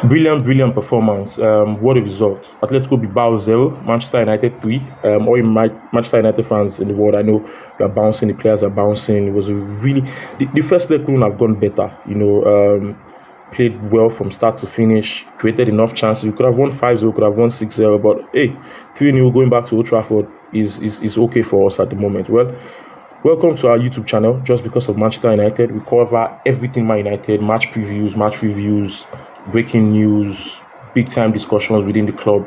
Brilliant performance. What a result. Atletico Bilbao 0, Manchester United 3. All you Manchester United fans in the world, I know you are bouncing, the players are bouncing. It was a really... The first leg couldn't have gone better. Played well from start to finish, created enough chances. We could have won 5-0, could have won 6-0, but hey, 3-0 going back to Old Trafford is okay for us at the moment. Well, welcome to our YouTube channel. Just because of Manchester United, we cover everything Man United, match previews, match reviews, breaking news, big time discussions within the club.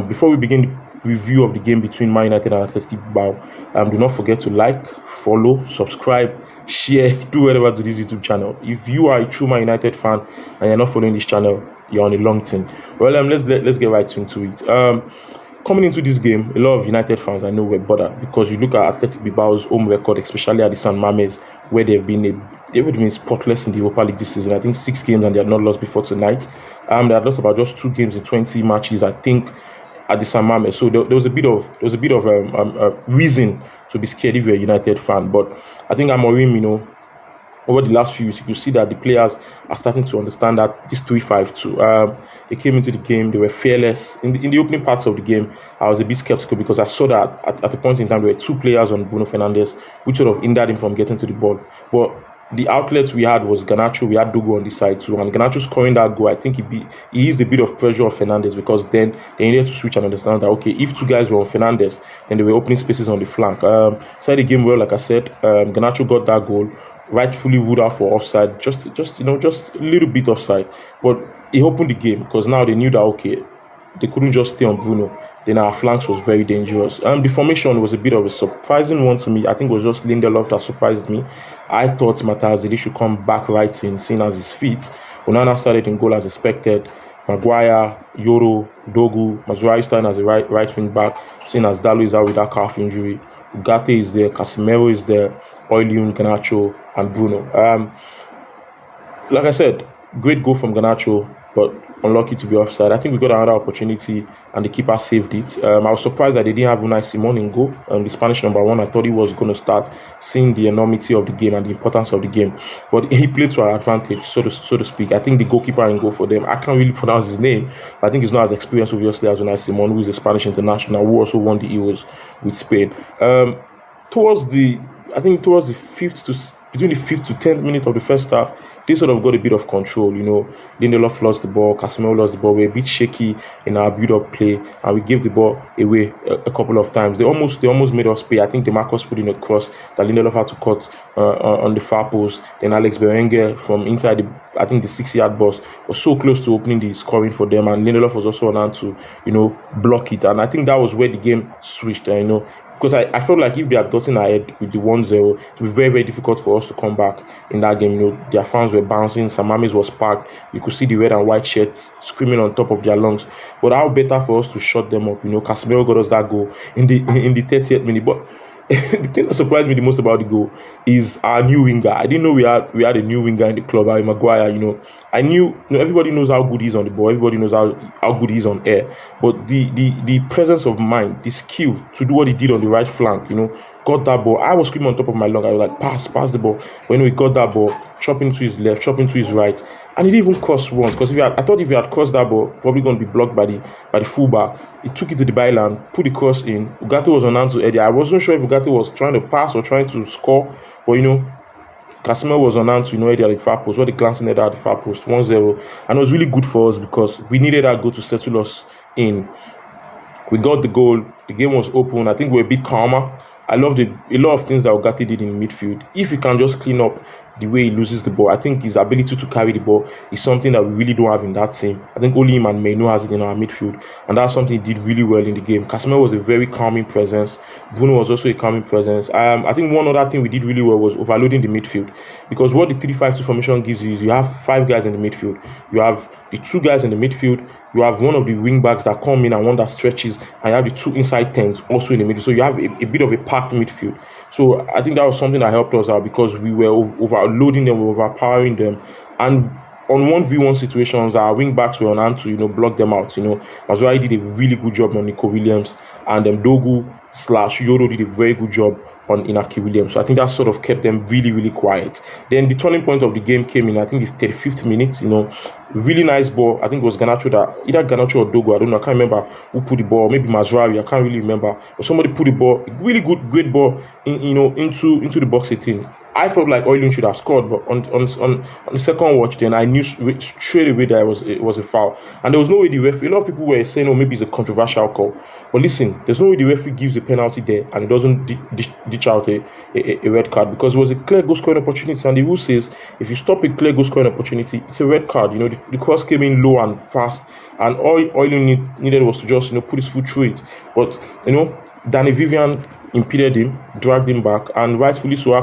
Before we begin the review of the game between Man United and Atletico Bilbao, do not forget to like, follow, subscribe, share, do whatever to this YouTube channel. If you are a true Man United fan and you're not following this channel, you're on a long thing. Well, let's get right into it. Coming into this game, a lot of United fans I know were bothered because you look at Athletic Bilbao's home record, especially at the San Mamés, where they've been spotless in the Europa League this season. I think 6 games and they had not lost before tonight. They had lost about just 2 games in 20 matches, I think, at the San Mamés. So there was a bit of reason to be scared if you're a United fan. But I think Amorim, over the last few weeks, you could see that the players are starting to understand that this 3-5-2. They came into the game, they were fearless. In the opening parts of the game, I was a bit skeptical because I saw that at a point in time, there were 2 players on Bruno Fernandes, which sort of hindered him from getting to the ball. But the outlets we had was Garnacho, we had Dogo on this side too, and Garnacho scoring that goal, I think he eased a bit of pressure on Fernandes because then they needed to switch and understand that, okay, if 2 guys were on Fernandes, then they were opening spaces on the flank. Started the game well, like I said. Garnacho got that goal, rightfully ruled out for offside, just a little bit offside, but he opened the game because now they knew that, okay, they couldn't just stay on Bruno. Then our flanks was very dangerous. The formation was a bit of a surprising one to me. I think it was just Lindelof that surprised me. I thought Matazzi should come back right in, seeing as his feet. Onana started in goal as expected. Maguire, Yoro, Dogu, Mazraoui starting as a right wing back, seeing as Dalo is out with that calf injury. Ugarte is there, Casemiro is there, Oiliun, Garnacho, and Bruno. Like I said, great goal from Garnacho, but unlucky to be offside. I think we got another opportunity and the keeper saved it. I was surprised that they didn't have Unai Simon in goal. The Spanish number 1, I thought he was going to start, seeing the enormity of the game and the importance of the game. But he played to our advantage, so to speak. I think the goalkeeper in goal for them, I can't really pronounce his name, but I think he's not as experienced, obviously, as Unai Simon, who is a Spanish international, who also won the Euros with Spain. Between the 5th to 10th minute of the first half, they sort of got a bit of control. Lindelof lost the ball, Casemiro lost the ball. We were a bit shaky in our build-up play, and we gave the ball away a couple of times. They almost made us pay. I think DeMarcus put in a cross that Lindelof had to cut on the far post. Then Alex Berenguer from inside the 6-yard box was so close to opening the scoring for them, and Lindelof was also on hand to block it. And I think that was where the game switched. Because I felt like if they had gotten ahead with the 1-0, it would be very, very difficult for us to come back in that game. Their fans were bouncing, San Mamés was packed. You could see the red and white shirts screaming on top of their lungs. But how better for us to shut them up? Casemiro got us that goal in the 30th minute. But the thing that surprised me the most about the goal is our new winger. I didn't know we had a new winger in the club, Harry Maguire. I knew everybody knows how good he is on the ball, everybody knows how good he is on air. But the presence of mind, the skill to do what he did on the right flank, got that ball. I was screaming on top of my lung. I was like, pass the ball. But he got that ball, chopping to his left, chopping to his right. And he didn't even cross once, because I thought if he had crossed that ball, probably going to be blocked by the fullback. He took it to the byline, put the cross in. Ugarte was on hand to Eddie. I wasn't sure if Ugarte was trying to pass or trying to score, but Casemiro was on hand to Eddie at the far post. What the glancing at the far post, 1-0, and it was really good for us because we needed that goal to settle us in. We got the goal. The game was open. I think we're a bit calmer. I loved a lot of things that Ugarte did in midfield. If he can just clean up the way he loses the ball, I think his ability to carry the ball is something that we really don't have in that team. I think only him and Maino has it in our midfield, and that's something he did really well in the game. Casemiro was a very calming presence. Bruno was also a calming presence. I think one other thing we did really well was overloading the midfield, because what the 3-5-2 formation gives you is you have 5 guys in the midfield. You have the 2 guys in the midfield. You have one of the wing backs that come in and one that stretches, and you have the 2 inside 10s also in the middle. So you have a bit of a packed midfield. So I think that was something that helped us out because we were overloading them, we were overpowering them. And on 1v1 situations, our wing backs were on hand to block them out. Mazraoui did a really good job on Nico Williams, and Dogu / Yoro did a very good job on Inaki Williams. So I think that sort of kept them really, really quiet. Then the turning point of the game came in, I think, the 35th minute. Really nice ball. I think it was Garnacho either Garnacho or Dogo. I don't know. I can't remember who put the ball. Maybe Mazraoui. I can't really remember. But somebody put the ball, really great ball, into the box 18. I felt like Oilun should have scored, but on the second watch, then I knew straight away that it was a foul, and there was no way the referee. A lot of people were saying, "Oh, maybe it's a controversial call," but listen, there's no way the referee gives a penalty there and it doesn't ditch out a red card, because it was a clear goal scoring opportunity, and the rule says if you stop a clear goal scoring opportunity, it's a red card. The cross came in low and fast, and all Oilun needed was to just put his foot through it, but Danny Vivian impeded him, dragged him back, and rightfully so.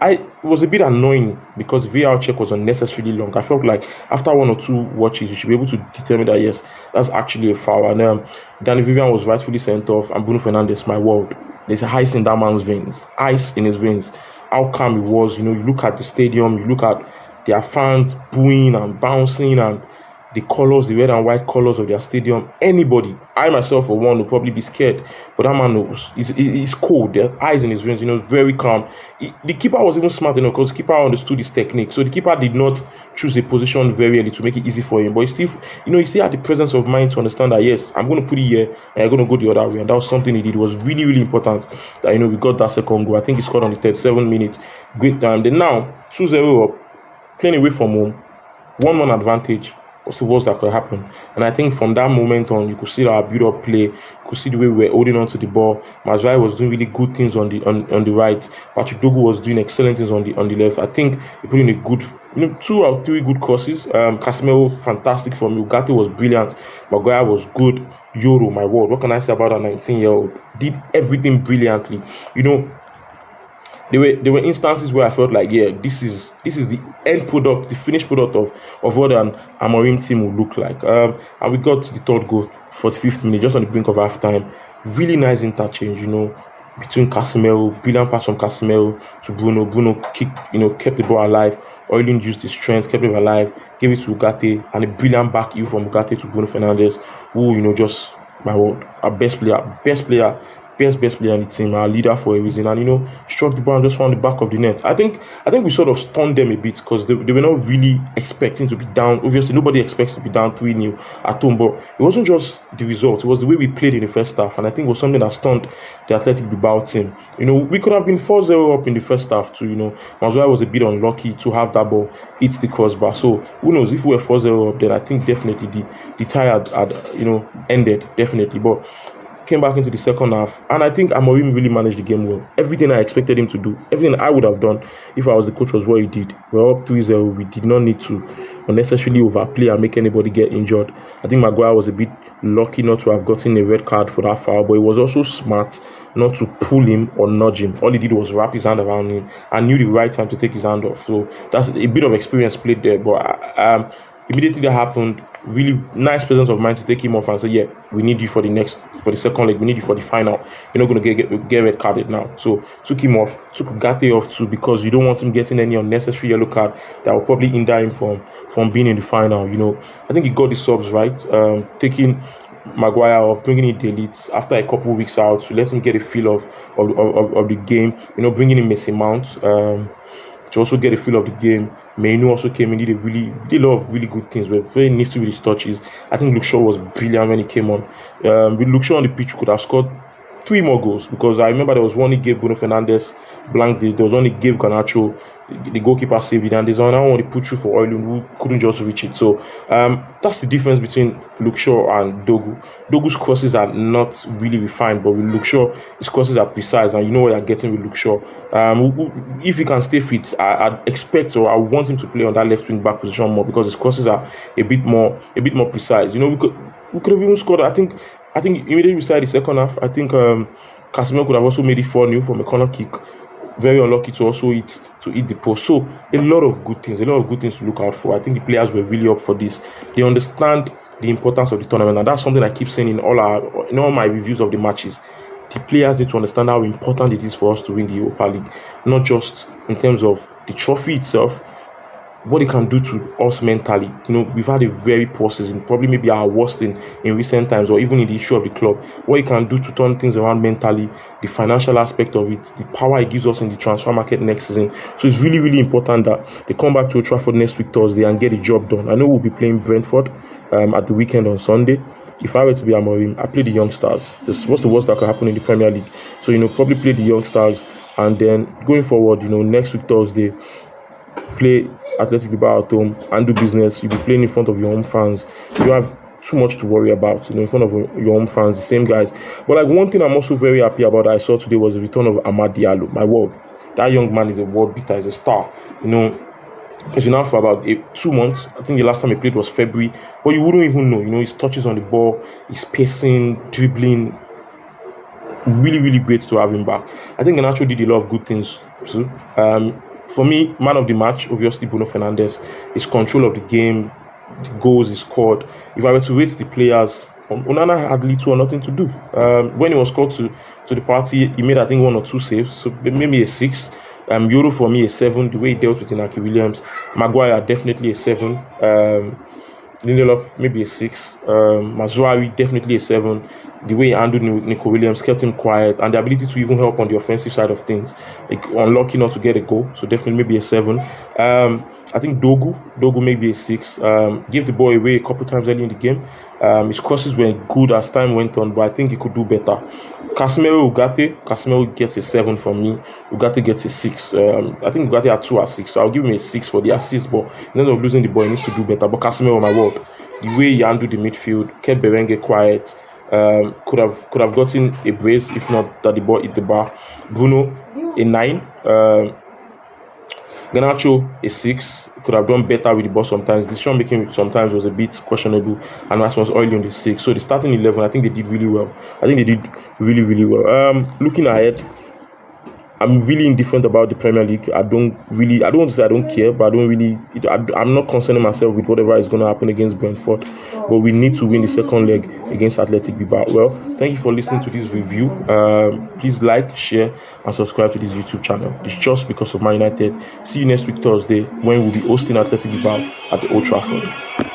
It was a bit annoying because VAR check was unnecessarily long. I felt like after one or two watches, you should be able to determine that yes, that's actually a foul. And Danny Vivian was rightfully sent off, and Bruno Fernandes, my word, there's ice in that man's veins, ice in his veins. How calm he was. You look at the stadium, you look at their fans booing and bouncing, and the colors, the red and white colors of their stadium. Anybody, I myself for one, would probably be scared, but that man knows. He's cold. The eyes in his veins, very calm. The keeper was even smart enough because the keeper understood his technique. So the keeper did not choose a position very early to make it easy for him. But he still had the presence of mind to understand that yes, I'm going to put it here and I'm going to go the other way. And that was something he did. It was really, really important that we got that second goal. I think he scored on the 37 minutes. Great time. Then now 2-0 up, playing away from home, 1-1 advantage. What's the worst that could happen? And I think from that moment on, you could see our build-up play. You could see the way we were holding on to the ball. Mazraoui was doing really good things on the right. Patrick Dogu was doing excellent things on the left. I think he put in a good, 2 or 3 good crosses. Casemiro, fantastic for me. Ugarte was brilliant. Maguire was good. Yoro, my word, what can I say about a 19-year-old? Did everything brilliantly. There were instances where I felt like, yeah, this is the end product, the finished product of what an Amorim team would look like. And we got the third goal, 45th minute, just on the brink of halftime. Really nice interchange, between Casemiro, brilliant pass from Casemiro to Bruno. Bruno kept the ball alive. Oilun used his strength, kept it alive, gave it to Ugarte, and a brilliant back heel from Ugarte to Bruno Fernandes, who just, my word, our best player in the team, our leader for a reason, and struck the ball and just found the back of the net. I think we sort of stunned them a bit because they were not really expecting to be down. Obviously, nobody expects to be down 3-0 at home, but it wasn't just the result, it was the way we played in the first half, and I think it was something that stunned the Athletic Bilbao team. We could have been 4-0 up in the first half too. Mazraoui was a bit unlucky to have that ball hit the crossbar. So who knows, if we were 4-0 up, then I think definitely the tie had ended, definitely. But came back into the second half, and I think Amorim really managed the game well. Everything I expected him to do, everything I would have done if I was the coach, was what he did. We're up 3-0. We did not need to unnecessarily overplay and make anybody get injured. I think Maguire was a bit lucky not to have gotten a red card for that foul, but he was also smart not to pull him or nudge him. All he did was wrap his hand around him and knew the right time to take his hand off. So that's a bit of experience played there, but immediately that happened, really nice presence of mind to take him off and say, yeah, we need you for the second leg, we need you for the final. You're not going to get red carded now. So took him off, took Ugarte off too, because you don't want him getting any unnecessary yellow card that will probably hinder him from being in the final. I think he got the subs right, taking Maguire off, bringing in Delete after a couple of weeks out to let him get a feel of the game. Bringing in Mason Mount to also get a feel of the game. Mainu also came in, did a lot of really good things. Were very nifty with his touches. I think Luke Shaw was brilliant when he came on. With Luke Shaw on the pitch, we could have scored 3 more goals, because I remember there was one he gave Bruno Fernandes blank. There was one he gave Garnacho. The goalkeeper saved it, and there's another one he put through for Oilun who couldn't just reach it. So that's the difference between Luke Shaw and Dogu. Dogu's crosses are not really refined, but with Luke Shaw, his crosses are precise, and you know what you're getting with Luke Shaw. If he can stay fit, I'd expect, or I want him to play on that left wing back position more, because his crosses are a bit more precise. We could have even scored. I think immediately we started the second half, I think Casemiro could have also made it 4-0 from a corner kick. Very unlucky to also hit the post. So a lot of good things to look out for. I think the players were really up for this. They understand the importance of the tournament, and that's something I keep saying in all my reviews of the matches. The players need to understand how important it is for us to win the Europa League, not just in terms of the trophy itself, what it can do to us mentally. We've had a very poor season, probably maybe our worst in recent times, or even in the issue of the club. What it can do to turn things around mentally, the financial aspect of it, the power it gives us in the transfer market next season. So it's really, really important that they come back to Old Trafford next week Thursday and get the job done. I know we'll be playing Brentford at the weekend on Sunday. If I were to be Amorim, I play the young stars. What's the worst that could happen in the Premier League? So probably play the young stars, and then going forward, next week Thursday, play Athletic Bilbao at home and do business. You'll be playing in front of your home fans. You have too much to worry about, in front of your home fans, the same guys. But one thing I'm also very happy about that I saw today was the return of Amad Diallo. My word, that young man is a world beater, he's a star. He's been out for about 2 months. I think the last time he played was February. But you wouldn't even know. His touches on the ball, his pacing, dribbling. Really, really great to have him back. I think Garnacho did a lot of good things too. For me, man of the match, obviously Bruno Fernandes. His control of the game, the goals he scored. If I were to rate the players, Onana had little or nothing to do. When he was called to the party, he made, I think, 1 or 2 saves. So maybe a 6. Euro for me a 7. The way he dealt with Inaki Williams. Maguire definitely a 7. Lindelof maybe a 6. Mazraoui definitely a 7. The way he handled Nico Williams, kept him quiet, and the ability to even help on the offensive side of things, unlucky not to get a goal, so definitely maybe a 7. I think Dogu maybe a 6. Gave the ball away a couple times early in the game. His crosses were good as time went on, but I think he could do better. Casemiro gets a 7 from me. Ugarte gets a 6. I think Ugarte had 2 assists, so I'll give him a 6 for the assist, but instead of losing the ball, he needs to do better. But Casemiro, my word, the way he handled the midfield, kept Berengue quiet, could have gotten a brace if not that the ball hit the bar. Bruno, a 9. Garnacho, a 6. Could have done better with the ball sometimes. Decision making sometimes was a bit questionable, and that was oily on the 6. So the starting 11, I think they did really well. Really, really well. Looking ahead, I'm really indifferent about the Premier League. I don't want to say I don't care, but I'm not concerning myself with whatever is going to happen against Brentford. But we need to win the second leg against Athletic Bilbao. Well, thank you for listening to this review. Please like, share, and subscribe to this YouTube channel. It's just because of Man United. See you next week Thursday when we'll be hosting Athletic Bilbao at the Old Trafford.